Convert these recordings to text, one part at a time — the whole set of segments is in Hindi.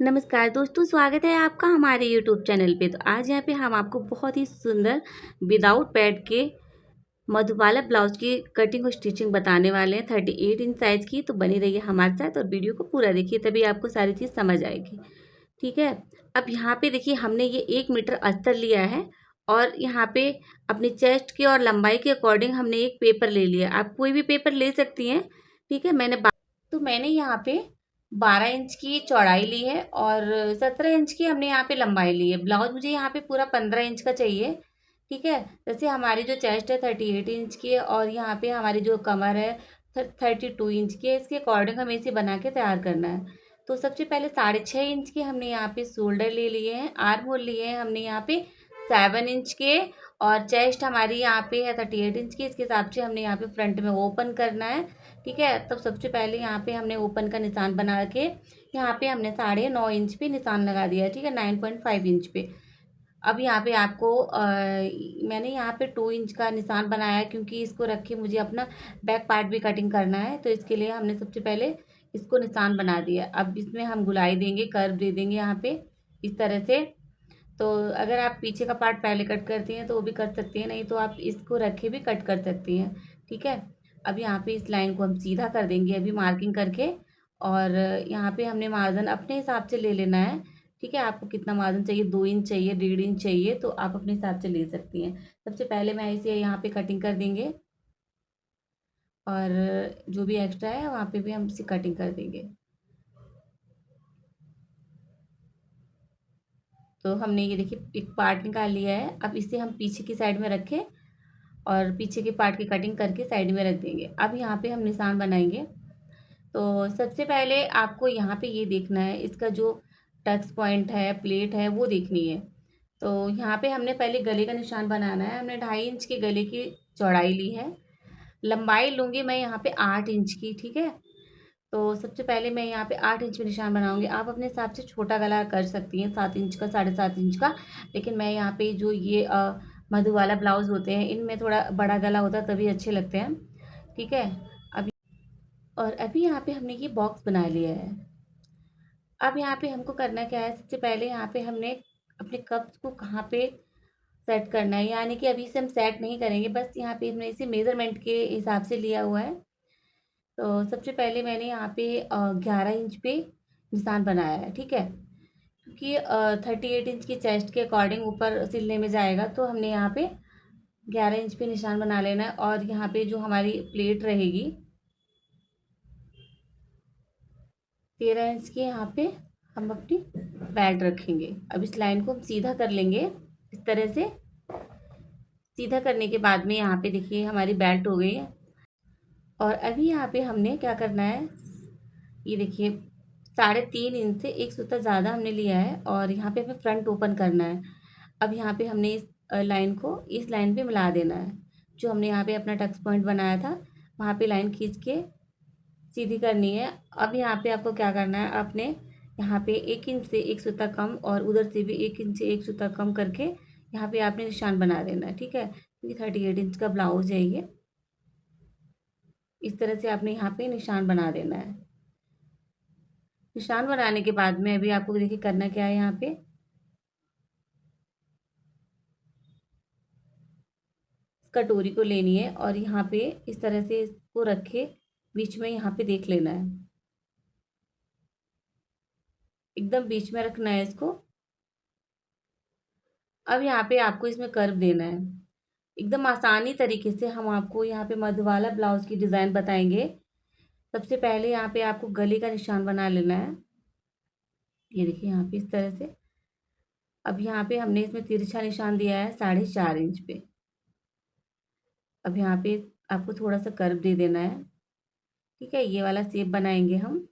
नमस्कार दोस्तों, स्वागत है आपका हमारे यूट्यूब चैनल पे। तो आज यहाँ पे हम आपको बहुत ही सुंदर विदाउट पैड के मधुबाला ब्लाउज की कटिंग और स्टिचिंग बताने वाले हैं 38 इंच साइज़ की। तो बनी रहिए हमारे साथ और वीडियो को पूरा देखिए, तभी आपको सारी चीज़ समझ आएगी। ठीक है। अब यहाँ पे देखिए, हमने ये 1 मीटर अस्तर लिया है और यहाँ पे अपनी चेस्ट की और लंबाई के अकॉर्डिंग हमने एक पेपर ले लिया। आप कोई भी पेपर ले सकती हैं। ठीक है। मैंने यहाँ पे 12 इंच की चौड़ाई ली है और 17 इंच की हमने यहाँ पे लंबाई ली है। ब्लाउज मुझे यहाँ पे पूरा 15 इंच का चाहिए। ठीक है। जैसे हमारी जो चेस्ट है 38 इंच की है और यहाँ पे हमारी जो कमर है 32 इंच की है। इसके अकॉर्डिंग हमें इसे बना के तैयार करना है। तो सबसे पहले 6.5 इंच के हमने यहाँ पे शोल्डर ले लिए हैं। आर्म होल लिए हैं हमने यहाँ पे 7 इंच के और चेस्ट हमारी यहाँ पे है 38 इंच की। इसके हिसाब से हमने यहाँ पे फ्रंट में ओपन करना है। ठीक है। तब सबसे पहले यहाँ पे हमने ओपन का निशान बना के यहाँ पे हमने 9.5 इंच पे निशान लगा दिया है। ठीक है। 9.5 इंच पे। अब यहाँ पे आपको मैंने यहाँ पे 2 इंच का निशान बनाया है, क्योंकि इसको रख के मुझे अपना बैक पार्ट भी कटिंग करना है। तो इसके लिए हमने सबसे पहले इसको निशान बना दिया। अब इसमें हम गुलाई देंगे, कर्व दे देंगे यहाँ पे इस तरह से। तो अगर आप पीछे का पार्ट पहले कट करती हैं तो वो भी कर सकती हैं, नहीं तो आप इसको रखे भी कट कर सकती हैं। ठीक है। अब यहाँ पे इस लाइन को हम सीधा कर देंगे अभी मार्किंग करके। और यहाँ पे हमने मार्जिन अपने हिसाब से ले लेना है। ठीक है। आपको कितना मार्जिन चाहिए, 2 इंच चाहिए, 1.5 इंच चाहिए, तो आप अपने हिसाब से ले सकती हैं। सबसे पहले मैं इसे यहाँ पे कटिंग कर देंगे और जो भी एक्स्ट्रा है वहाँ पे भी हम इसे कटिंग कर देंगे। तो हमने ये देखिए एक पार्ट निकाल लिया है। अब इसे हम पीछे की साइड में रखें और पीछे के पार्ट की कटिंग करके साइड में रख देंगे। अब यहाँ पे हम निशान बनाएंगे। तो सबसे पहले आपको यहाँ पे ये देखना है, इसका जो टक्स पॉइंट है, प्लेट है, वो देखनी है। तो यहाँ पे हमने पहले गले का निशान बनाना है। हमने 2.5 इंच के गले की चौड़ाई ली है। लंबाई लूँगी मैं यहाँ पे 8 इंच की। ठीक है। तो सबसे पहले मैं यहाँ पे 8 इंच में निशान बनाऊंगी। आप अपने हिसाब से छोटा गला कर सकती हैं, 7 इंच का, 7.5 इंच का। लेकिन मैं यहाँ पे जो ये मधु वाला ब्लाउज होते हैं इनमें थोड़ा बड़ा गला होता है, तभी अच्छे लगते हैं। ठीक है। अभी और अभी यहाँ पे हमने ये बॉक्स बना लिया है। अब यहाँ पे हमको करना क्या है, सबसे पहले यहाँ पे हमने अपने कप्स को कहाँ पे सेट करना है, यानी कि अभी से हम सेट नहीं करेंगे, बस यहाँ पे हमने इसे मेज़रमेंट के हिसाब से लिया हुआ है। तो सबसे पहले मैंने यहाँ पे 11 इंच पे निशान बनाया है। ठीक है। क्योंकि 38 इंच की चेस्ट के अकॉर्डिंग ऊपर सिलने में जाएगा, तो हमने यहाँ पे 11 इंच पे निशान बना लेना है। और यहाँ पे जो हमारी प्लेट रहेगी 13 इंच की, यहाँ पे हम अपनी बेल्ट रखेंगे। अब इस लाइन को हम सीधा कर लेंगे इस तरह से। सीधा करने के बाद में यहाँ पे देखिए हमारी बेल्ट हो गई है। और अभी यहाँ पे हमने क्या करना है, ये देखिए 3.5 इंच से एक सूता ज़्यादा हमने लिया है और यहाँ पे हमें फ्रंट ओपन करना है। अब यहाँ पे हमने इस लाइन को इस लाइन पे मिला देना है। जो हमने यहाँ पे अपना टक्स पॉइंट बनाया था वहाँ पे लाइन खींच के सीधी करनी है। अब यहाँ पे आपको क्या करना है, अपने यहाँ पे 1 इंच से एक सूता कम और उधर से भी 1 इंच से एक सूता कम करके यहाँ पे आपने निशान बना देना है। ठीक है। क्योंकि 38 इंच का ब्लाउज है ये। इस तरह से आपने यहाँ पे निशान बना देना है। निशान बनाने के बाद में अभी आपको देखिए करना क्या है, यहाँ पे कटोरी को लेनी है और यहाँ पे इस तरह से इसको रखे बीच में, यहाँ पे देख लेना है, एकदम बीच में रखना है इसको। अब यहाँ पे आपको इसमें कर्व देना है। एकदम आसानी तरीके से हम आपको यहाँ पे मधुबाला ब्लाउज की डिज़ाइन बताएंगे। सबसे पहले यहाँ पे आपको गले का निशान बना लेना है। ये देखिए यहाँ पे इस तरह से। अब यहाँ पे हमने इसमें तिरछा निशान दिया है 4.5 इंच पे। अब यहाँ पे आपको थोड़ा सा कर्व दे देना है। ठीक है। ये वाला शेप बनाएंगे हम।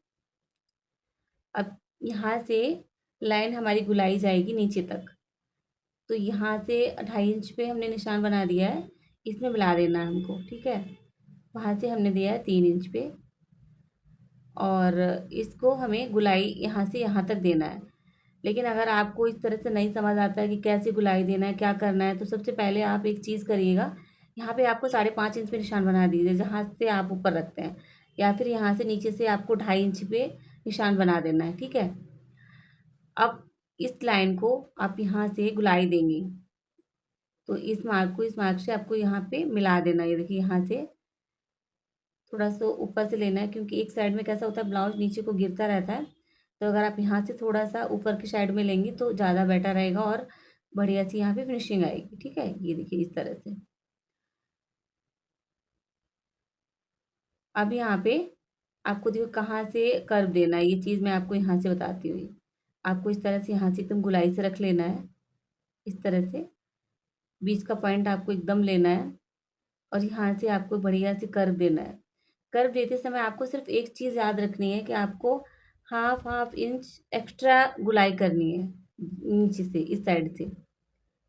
अब यहाँ से लाइन हमारी गुलाई जाएगी नीचे तक। तो यहाँ से 2.5 इंच पे हमने निशान बना दिया है, इसमें मिला देना है हमको। ठीक है। वहाँ से हमने दिया है 3 इंच पे और इसको हमें गुलाई यहाँ से यहाँ तक देना है। लेकिन अगर आपको इस तरह से नहीं समझ आता है कि कैसे गुलाई देना है, क्या करना है, तो सबसे पहले आप एक चीज़ करिएगा, यहाँ पे आपको 5.5 इंच पे निशान बना दीजिए जहाँ से आप ऊपर रखते हैं, या फिर यहाँ से नीचे से आपको 2.5 इंच पे निशान बना देना है। ठीक है। अब इस लाइन को आप यहाँ से गुलाई देंगे। तो इस मार्क से आपको यहाँ पे मिला देना है। ये देखिए यहाँ से थोड़ा सा ऊपर से लेना है, क्योंकि एक साइड में कैसा होता है ब्लाउज नीचे को गिरता रहता है। तो अगर आप यहाँ से थोड़ा सा ऊपर की साइड में लेंगी तो ज़्यादा बेटर रहेगा और बढ़िया सी यहाँ पे फिनिशिंग आएगी। ठीक है, ये देखिए इस तरह से। अब यहाँ पे आपको देखो कहाँ से कर्व देना है, ये चीज़ मैं आपको यहाँ से बताती हूँ। आपको इस तरह से यहाँ से एकदम गुलाई से रख लेना है, इस तरह से बीच का पॉइंट आपको एकदम लेना है और यहाँ से आपको बढ़िया से कर्व देना है। कर्व देते समय आपको सिर्फ एक चीज़ याद रखनी है कि आपको हाफ इंच एक्स्ट्रा गुलाई करनी है नीचे से, इस साइड से।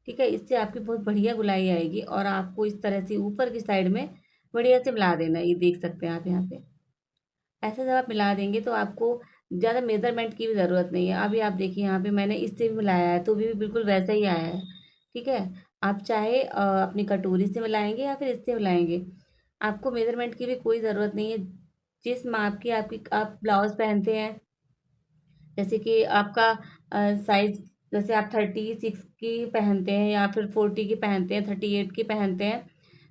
ठीक है, इससे आपकी बहुत बढ़िया गुलाई आएगी और आपको इस तरह से ऊपर की साइड में बढ़िया से मिला देना है। ये देख सकते हैं आप यहाँ पे। ऐसे जब आप मिला देंगे तो आपको ज़्यादा मेज़रमेंट की भी ज़रूरत नहीं है। अभी आप देखिए यहाँ पे मैंने इससे भी मिलाया है तो भी बिल्कुल वैसा ही आया है। ठीक है, आप चाहे अपनी कटोरी से मिलाएंगे या फिर इससे मिलाएंगे, आपको मेज़रमेंट की भी कोई ज़रूरत नहीं है। जिस माप की आपकी आप ब्लाउज़ पहनते हैं, जैसे कि आपका साइज़, जैसे आप 36 की पहनते हैं या फिर 40 की पहनते हैं, 38 की पहनते हैं,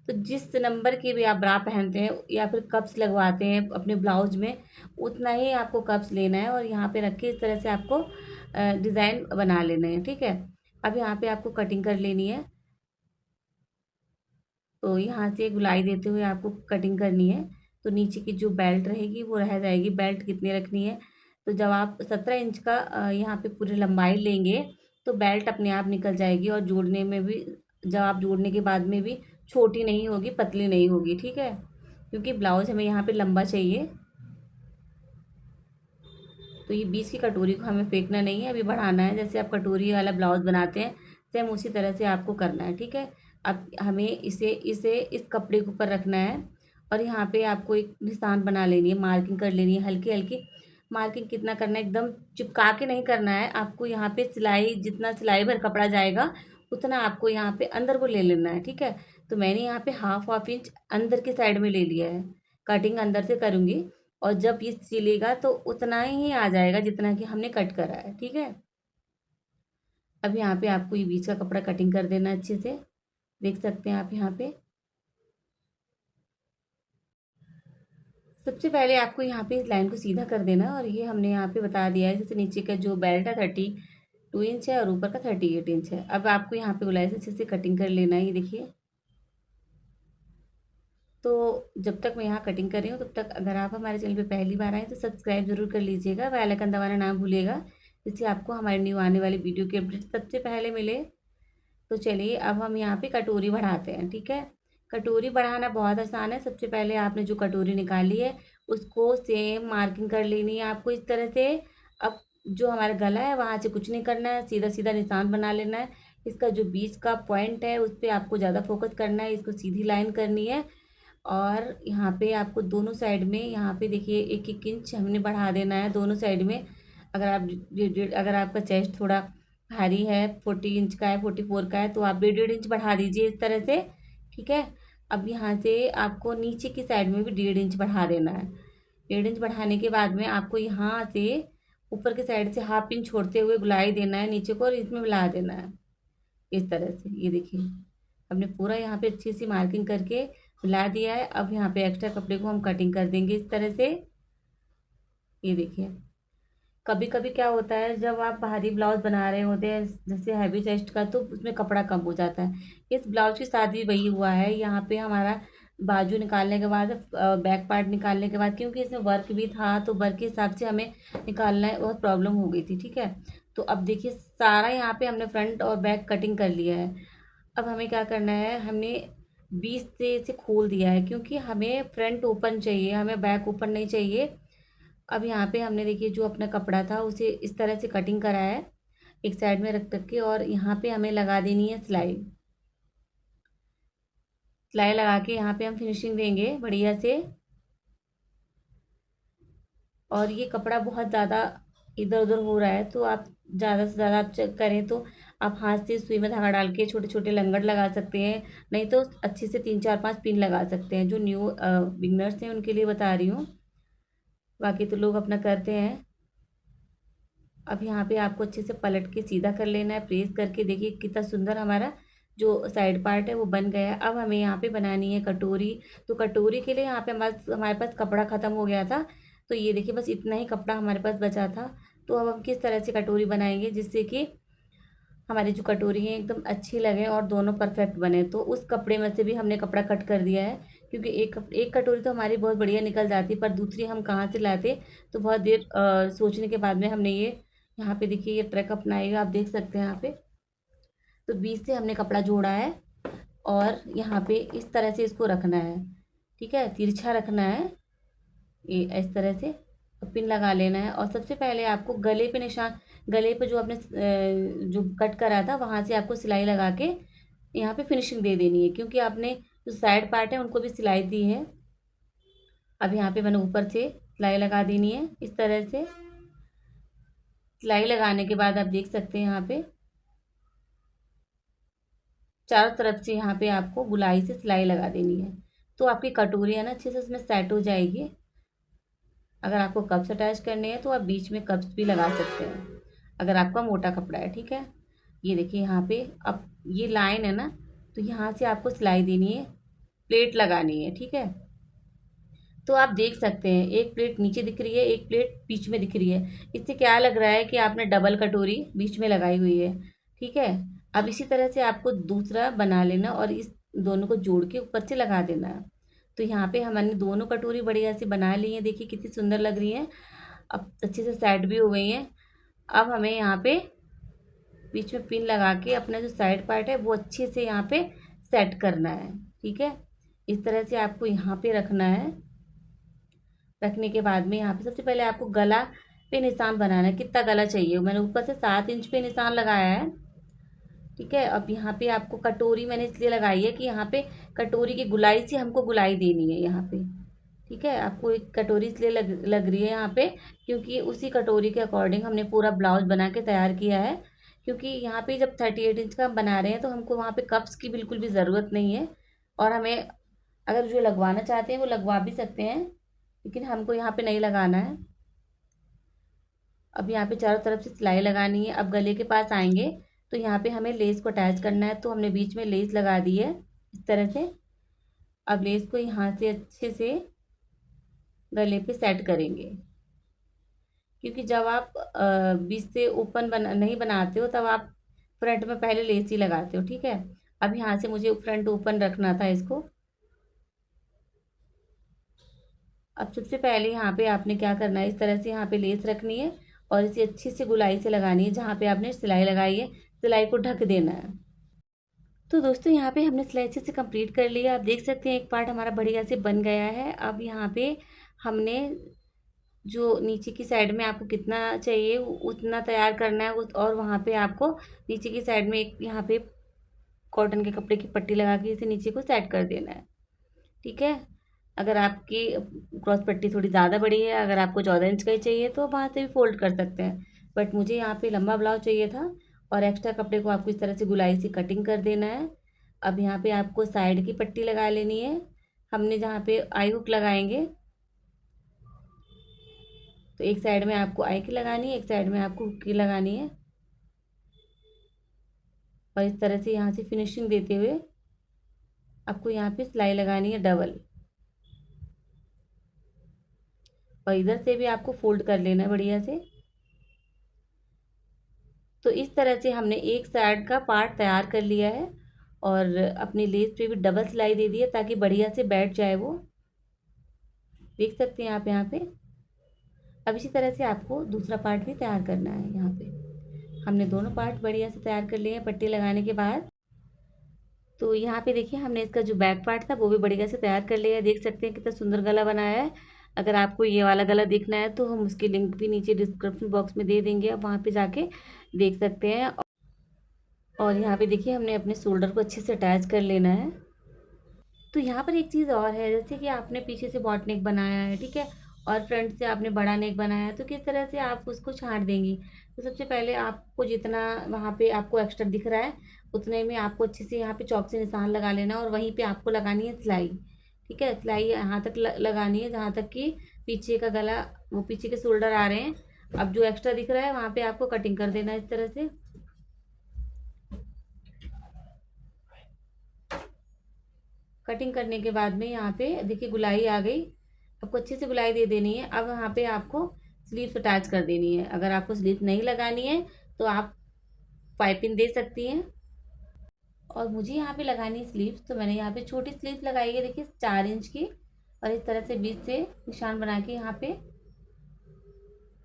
तो जिस नंबर की भी आप ब्रा पहनते हैं या फिर कप्स लगवाते हैं अपने ब्लाउज में, उतना ही आपको कप्स लेना है और यहाँ पे रख के इस तरह से आपको डिज़ाइन बना लेना है। ठीक है, अब यहाँ पे आपको कटिंग कर लेनी है। तो यहाँ से गुलाई देते हुए आपको कटिंग करनी है। तो नीचे की जो बेल्ट रहेगी वो रह जाएगी। बेल्ट कितनी रखनी है, तो जब आप 17 इंच का यहाँ पे पूरी लंबाई लेंगे तो बेल्ट अपने आप निकल जाएगी और जोड़ने में भी, जब आप जोड़ने के बाद में भी छोटी नहीं होगी, पतली नहीं होगी। ठीक है, क्योंकि ब्लाउज हमें यहाँ पे लंबा चाहिए। तो ये बीच की कटोरी को हमें फेंकना नहीं है, अभी बढ़ाना है। जैसे आप कटोरी वाला ब्लाउज बनाते हैं सेम उसी तरह से आपको करना है। ठीक है, अब हमें इसे इसे इस कपड़े के ऊपर रखना है और यहाँ पे आपको एक निशान बना लेनी है, मार्किंग कर लेनी है हल्की हल्की। मार्किंग कितना करना है, एकदम चिपका के नहीं करना है आपको। यहाँ पे सिलाई, जितना सिलाई भर कपड़ा जाएगा उतना आपको यहाँ पे अंदर को ले लेना है। ठीक है, तो मैंने यहाँ पे हाफ इंच अंदर की साइड में ले लिया है। कटिंग अंदर से करूँगी और जब ये सिलेगा तो उतना ही आ जाएगा जितना कि हमने कट करा है। ठीक है, अब यहाँ पे आपको ये बीच का कपड़ा कटिंग कर देना अच्छे से। देख सकते हैं आप यहाँ पे। सबसे पहले आपको यहाँ पे इस लाइन को सीधा कर देना है और ये हमने यहाँ पे बता दिया है। जैसे नीचे का जो बेल्ट है 32 इंच है और ऊपर का 38 इंच है। अब आपको यहाँ पे गोलाई से अच्छे से कटिंग कर लेना है। ये देखिए, तो जब तक मैं यहाँ कटिंग कर रही हूँ तब तक अगर आप हमारे चैनल पे पहली बार आए तो सब्सक्राइब जरूर कर लीजिएगा, बेल आइकन दबाना ना भूलिएगा, जिससे आपको हमारे न्यू आने वाली वीडियो की अपडेट सबसे पहले मिले। तो चलिए अब हम यहाँ पे कटोरी बढ़ाते हैं। ठीक है, कटोरी बढ़ाना बहुत आसान है। सबसे पहले आपने जो कटोरी निकाली है उसको सेम मार्किंग कर लेनी है आपको इस तरह से। अब जो हमारा गला है वहाँ से कुछ नहीं करना है, सीधा सीधा निशान बना लेना है। इसका जो बीच का पॉइंट है उस पर आपको ज़्यादा फोकस करना है, इसको सीधी लाइन करनी है। और यहाँ पे आपको दोनों साइड में, यहाँ पे देखिए 1-1 इंच हमने बढ़ा देना है दोनों साइड में। अगर आप अगर आपका चेस्ट थोड़ा भारी है, 40 इंच का है, 44 का है, तो आप 1.5 इंच बढ़ा दीजिए इस तरह से। ठीक है, अब यहाँ से आपको नीचे की साइड में भी 1.5 इंच बढ़ा देना है। 1.5 इंच बढ़ाने के बाद में आपको यहाँ से ऊपर की साइड से हाफ इंच छोड़ते हुए गुलाई देना है नीचे को और इसमें मिला देना है इस तरह से। ये देखिए, हमने पूरा यहाँ पे अच्छी सी मार्किंग करके मिला दिया है। अब यहाँ पे एक्स्ट्रा कपड़े को हम कटिंग कर देंगे इस तरह से। ये देखिए, कभी कभी क्या होता है जब आप भारी ब्लाउज बना रहे होते हैं जैसे हैवी चेस्ट का, तो उसमें कपड़ा कम हो जाता है। इस ब्लाउज के साथ भी वही हुआ है। यहाँ पे हमारा बाजू निकालने के बाद, बैक पार्ट निकालने के बाद, क्योंकि इसमें वर्क भी था तो वर्क के हिसाब से हमें निकालना है, बहुत प्रॉब्लम हो गई थी। ठीक है, तो अब देखिए सारा यहाँ पे हमने फ्रंट और बैक कटिंग कर लिया है। अब हमें क्या करना है, हमने बीच से इसे खोल दिया है क्योंकि हमें फ्रंट ओपन चाहिए, हमें बैक ओपन नहीं चाहिए। अब यहाँ पे हमने देखिए जो अपना कपड़ा था उसे इस तरह से कटिंग करा है एक साइड में रख रख के, और यहाँ पे हमें लगा देनी है सिलाई। सिलाई लगा के यहाँ पे हम फिनिशिंग देंगे बढ़िया से। और ये कपड़ा बहुत ज़्यादा इधर उधर हो रहा है तो आप ज़्यादा से ज़्यादा आप चेक करें तो आप हाथ से सुई में धागा डाल के छोटे छोटे लंगड़ लगा सकते हैं, नहीं तो अच्छे से 3-4-5 पिन लगा सकते हैं। जो न्यू बिगनर्स हैं उनके लिए बता रही हूँ, बाकी तो लोग अपना करते हैं। अब यहाँ पे आपको अच्छे से पलट के सीधा कर लेना है, प्रेस करके। देखिए कितना सुंदर हमारा जो साइड पार्ट है वो बन गया है। अब हमें यहाँ पे बनानी है कटोरी। तो कटोरी के लिए यहाँ पे हमारे पास कपड़ा ख़त्म हो गया था, तो ये देखिए बस इतना ही कपड़ा हमारे पास बचा था। तो अब हम किस तरह से कटोरी बनाएंगे जिससे कि हमारी जो कटोरी है एकदम अच्छी लगे और दोनों परफेक्ट बने। तो उस कपड़े में से भी हमने कपड़ा कट कर दिया है, क्योंकि एक कटोरी तो हमारी बहुत बढ़िया निकल जाती, पर दूसरी हम कहाँ से लाते। तो बहुत देर सोचने के बाद में हमने ये यहाँ पे देखिए ये ट्रैक अपनाएगा, आप देख सकते हैं यहाँ पे। तो बीच से हमने कपड़ा जोड़ा है और यहाँ पे इस तरह से इसको रखना है, ठीक है, तिरछा रखना है ये इस तरह से। पिन लगा लेना है और सबसे पहले आपको गले पे निशान, गले पे जो आपने जो कट करा था वहाँ से आपको सिलाई लगा के यहाँ पे फिनिशिंग दे देनी है, क्योंकि आपने जो साइड पार्ट है उनको भी सिलाई दी है। अब यहाँ पे मैंने ऊपर से सिलाई लगा देनी है इस तरह से। सिलाई लगाने के बाद आप देख सकते हैं यहाँ पे चारों तरफ से यहाँ पे आपको गुलाई से सिलाई लगा देनी है। तो आपकी कटोरी है ना अच्छे से उसमें सेट हो जाएगी। अगर आपको कप्स अटैच करने हैं तो आप बीच में कप्स भी लगा सकते हैं, अगर आपका मोटा कपड़ा है, ठीक है। ये देखिए यहाँ पे अब ये लाइन है ना, तो यहाँ से आपको सिलाई देनी है, प्लेट लगानी है, ठीक है। तो आप देख सकते हैं एक प्लेट नीचे दिख रही है, एक प्लेट बीच में दिख रही है। इससे क्या लग रहा है कि आपने डबल कटोरी बीच में लगाई हुई है, ठीक है। अब इसी तरह से आपको दूसरा बना लेना और इस दोनों को जोड़ के ऊपर से लगा देना है। तो यहाँ पे हमने दोनों कटोरी बढ़िया से बना ली है, देखिए कितनी सुंदर लग रही है। अब अच्छे से सेट भी हो गई हैं। अब हमें यहाँ पे बीच में पिन लगा के अपना जो साइड पार्ट है वो अच्छे से यहाँ पे सेट करना है, ठीक है। इस तरह से आपको यहाँ पे रखना है। रखने के बाद में यहाँ पे सबसे पहले आपको गला पे निशान बनाना है, कितना गला चाहिए। मैंने ऊपर से 7 इंच पे निशान लगाया है, ठीक है। अब यहाँ पे आपको कटोरी मैंने इसलिए लगाई है कि यहाँ पे कटोरी की गुलाई से हमको गुलाई देनी है यहाँ पे, ठीक है। आपको एक कटोरी इसलिए लग रही है यहाँ पे क्योंकि उसी कटोरी के अकॉर्डिंग हमने पूरा ब्लाउज बना के तैयार किया है। क्योंकि यहाँ पे जब 38 इंच का हम बना रहे हैं तो हमको वहाँ पे कप्स की बिल्कुल भी ज़रूरत नहीं है। और हमें अगर जो लगवाना चाहते हैं वो लगवा भी सकते हैं, लेकिन हमको यहाँ पे नहीं लगाना है। अब यहाँ पे चारों तरफ से सिलाई लगानी है। अब गले के पास आएंगे तो यहाँ पे हमें लेस को अटैच करना है, तो हमने बीच में लेस लगा दी है इस तरह से। अब लेस को यहाँ से अच्छे से गले पे सेट करेंगे, क्योंकि जब आप बीच से ओपन नहीं बनाते हो तब आप फ्रंट में पहले लेस ही लगाते हो, ठीक है। अब यहाँ से मुझे फ्रंट ओपन रखना था इसको। अब सबसे पहले यहाँ पे आपने क्या करना है, इस तरह से यहाँ पे लेस रखनी है और इसे अच्छी से गुलाई से लगानी है। जहाँ पे आपने सिलाई लगाई है सिलाई को ढक देना है। तो दोस्तों यहाँ पे हमने सिलाई अच्छे से कंप्लीट कर लिया। आप देख सकते हैं एक पार्ट हमारा बढ़िया से बन गया है। अब यहाँ पे हमने जो नीचे की साइड में आपको कितना चाहिए उतना तैयार करना है और वहाँ पे आपको नीचे की साइड में एक यहाँ पे कॉटन के कपड़े की पट्टी लगा के इसे नीचे को सेट कर देना है, ठीक है। अगर आपकी क्रॉस पट्टी थोड़ी ज़्यादा बड़ी है, अगर आपको 14 इंच का ही चाहिए तो वहाँ से भी फोल्ड कर सकते हैं, बट मुझे यहाँ पे लंबा ब्लाउज चाहिए था। और एक्स्ट्रा कपड़े को आपको इस तरह से गुलाई से कटिंग कर देना है। अब यहाँ पे आपको साइड की पट्टी लगा लेनी है। हमने जहाँ पे आई हुक लगाएंगे तो एक साइड में आपको आई की लगानी है, एक साइड में आपको हुक की लगानी है। और इस तरह से यहाँ से फिनिशिंग देते हुए आपको यहाँ पे सिलाई लगानी है डबल, और इधर से भी आपको फोल्ड कर लेना है बढ़िया से। तो इस तरह से हमने एक साइड का पार्ट तैयार कर लिया है और अपनी लेस पे भी डबल सिलाई दे दी है ताकि बढ़िया से बैठ जाए वो, देख सकते हैं आप यहाँ पे। अब इसी तरह से आपको दूसरा पार्ट भी तैयार करना है। यहाँ पे हमने दोनों पार्ट बढ़िया से तैयार कर लिए हैं पट्टी लगाने के बाद। तो यहाँ पे देखिए हमने इसका जो बैक पार्ट था वो भी बढ़िया से तैयार कर लिया है। देख सकते हैं कितना सुंदर गला बनाया है। अगर आपको ये वाला गला देखना है तो हम उसकी लिंक भी नीचे डिस्क्रिप्शन बॉक्स में दे देंगे, आप वहाँ पे जाके देख सकते हैं। और यहाँ पे देखिए हमने अपने शोल्डर को अच्छे से अटैच कर लेना है। तो यहाँ पर एक चीज़ और है, जैसे कि आपने पीछे से बॉट नेक बनाया है, ठीक है, और फ्रंट से आपने बड़ा नेक बनाया है, तो किस तरह से आप उसको छांट देंगी। तो सबसे पहले आपको जितना वहाँ पे आपको एक्स्ट्रा दिख रहा है उतने में आपको अच्छे से यहाँ पे चॉक से निशान लगा लेना और वहीं पे आपको लगानी है सिलाई, ठीक है। सिलाई यहाँ तक लगानी है जहाँ तक कि पीछे का गला, वो पीछे के शोल्डर आ रहे हैं। अब जो एक्स्ट्रा दिख रहा है वहाँ पे आपको कटिंग कर देना है इस तरह से। कटिंग करने के बाद में यहाँ पे देखिए गुलाई आ गई। आपको अच्छे से गुलाई दे देनी है। अब यहाँ पे आपको स्लीव्स अटैच कर देनी है। अगर आपको स्लीव नहीं लगानी है तो आप पाइपिंग दे सकती हैं। और मुझे यहाँ पे लगानी स्लीव्स, तो मैंने यहाँ पे छोटी स्लीव्स लगाई है देखिए 4 इंच की। और इस तरह से बीच से निशान बना के यहाँ पे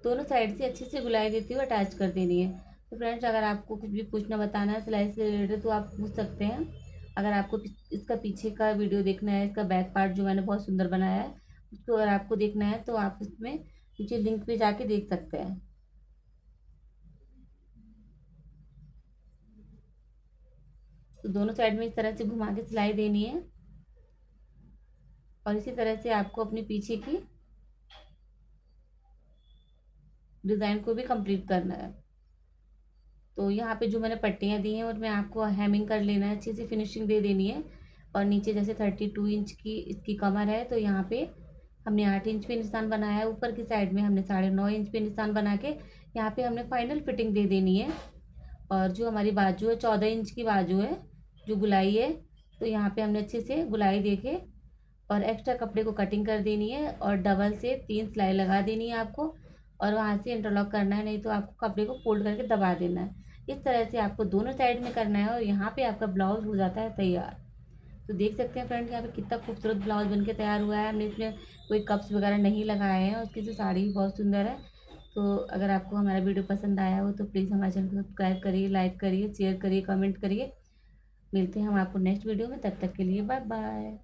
दोनों साइड से अच्छे से गुलाई देती हुए अटैच कर देनी है। तो फ्रेंड्स, अगर आपको कुछ भी पूछना बताना है सिलाई से रिलेटेड तो आप पूछ सकते हैं। अगर आपको इसका पीछे का वीडियो देखना है, इसका बैक पार्ट जो मैंने बहुत सुंदर बनाया है, उसको अगर आपको देखना है तो आप उसमें नीचे लिंक पे जाके देख सकते हैं। तो दोनों साइड में इस तरह से घुमा के सिलाई देनी है। और इसी तरह से आपको अपने पीछे की डिज़ाइन को भी कंप्लीट करना है। तो यहाँ पे जो मैंने पट्टियाँ दी हैं उनमें आपको हेमिंग कर लेना है, अच्छी सी फिनिशिंग दे देनी है। और नीचे जैसे 32 इंच की इसकी कमर है, तो यहाँ पे हमने 8 इंच पे निशान बनाया है। ऊपर की साइड में हमने 9.5 इंच पे निशान बना के यहाँ पे हमने फाइनल फिटिंग दे देनी है। और जो हमारी बाजू है 14 इंच की बाजू है, जो गुलाई है, तो यहाँ पे हमने अच्छे से गुलाई दे के और एक्स्ट्रा कपड़े को कटिंग कर देनी है और डबल से 3 सिलाई लगा देनी है आपको। और वहाँ से इंटरलॉक करना है, नहीं तो आपको कपड़े को फोल्ड करके दबा देना है। इस तरह से आपको दोनों साइड में करना है और यहाँ पे आपका ब्लाउज हो जाता है तैयार। तो देख सकते हैं फ्रेंड, यहाँ पे कितना खूबसूरत ब्लाउज बनके तैयार हुआ है। हमने इसमें कोई कप्स वगैरह नहीं लगाए हैं और उसकी जो साड़ी भी बहुत सुंदर है। तो अगर आपको हमारा वीडियो पसंद आया हो तो प्लीज़ हमारे चैनल को सब्सक्राइब करिए, लाइक करिए, शेयर करिए, कमेंट करिए। मिलते हैं हम आपको नेक्स्ट वीडियो में, तब तक के लिए बाय बाय।